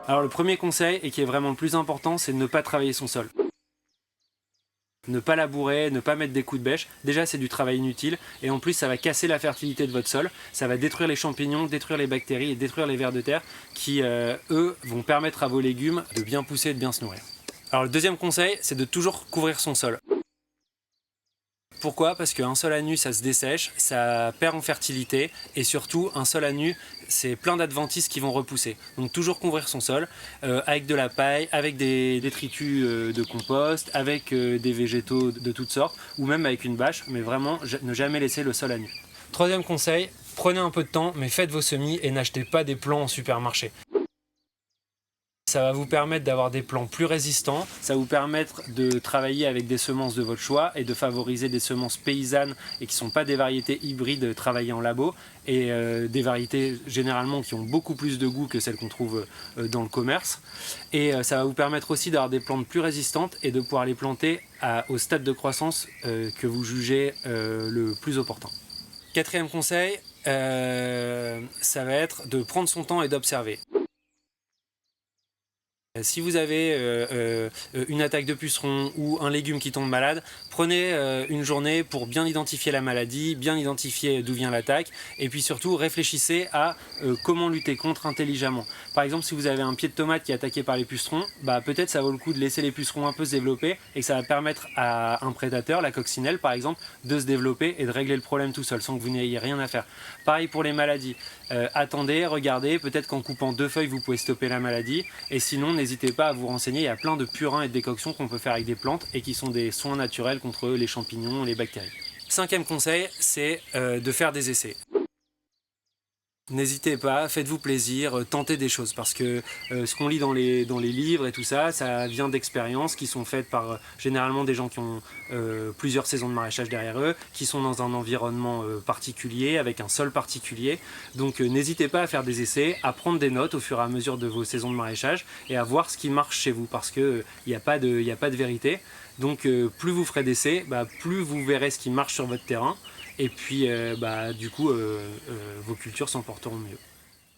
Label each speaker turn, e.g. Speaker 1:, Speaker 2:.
Speaker 1: Alors le premier conseil, et qui est vraiment le plus important, c'est de ne pas travailler son sol. Ne pas labourer, ne pas mettre des coups de bêche, déjà c'est du travail inutile et en plus ça va casser la fertilité de votre sol, ça va détruire les champignons, détruire les bactéries et détruire les vers de terre qui eux vont permettre à vos légumes de bien pousser et de bien se nourrir. Alors le deuxième conseil, c'est de toujours couvrir son sol. Pourquoi? Parce qu'un sol à nu ça se dessèche, ça perd en fertilité et surtout un sol à nu c'est plein d'adventices qui vont repousser. Donc toujours couvrir son sol avec de la paille, avec des détritus de compost, avec des végétaux de toutes sortes ou même avec une bâche, mais vraiment ne jamais laisser le sol à nu. Troisième conseil, prenez un peu de temps mais faites vos semis et n'achetez pas des plants en supermarché. Ça va vous permettre d'avoir des plants plus résistants, ça va vous permettre de travailler avec des semences de votre choix et de favoriser des semences paysannes et qui ne sont pas des variétés hybrides travaillées en labo et des variétés généralement qui ont beaucoup plus de goût que celles qu'on trouve dans le commerce. Et ça va vous permettre aussi d'avoir des plantes plus résistantes et de pouvoir les planter au stade de croissance que vous jugez le plus opportun. Quatrième conseil, ça va être de prendre son temps et d'observer. Si vous avez une attaque de puceron ou un légume qui tombe malade, prenez une journée pour bien identifier la maladie, bien identifier d'où vient l'attaque et puis surtout réfléchissez à comment lutter contre intelligemment. Par exemple, si vous avez un pied de tomate qui est attaqué par les pucerons, peut-être ça vaut le coup de laisser les pucerons un peu se développer et que ça va permettre à un prédateur, la coccinelle par exemple, de se développer et de régler le problème tout seul sans que vous n'ayez rien à faire. Pareil pour les maladies, attendez, regardez, peut-être qu'en coupant 2 feuilles vous pouvez stopper la maladie et sinon n'hésitez pas à vous renseigner, il y a plein de purins et de décoctions qu'on peut faire avec des plantes et qui sont des soins naturels contre les champignons et les bactéries. Cinquième conseil, c'est de faire des essais. N'hésitez pas, faites-vous plaisir, tentez des choses parce que ce qu'on lit dans les livres et tout ça, ça vient d'expériences qui sont faites par généralement des gens qui ont plusieurs saisons de maraîchage derrière eux, qui sont dans un environnement particulier, avec un sol particulier. Donc n'hésitez pas à faire des essais, à prendre des notes au fur et à mesure de vos saisons de maraîchage et à voir ce qui marche chez vous parce qu'il n'y a pas de vérité. Donc plus vous ferez d'essais, plus vous verrez ce qui marche sur votre terrain. Et puis, du coup, vos cultures s'en porteront mieux.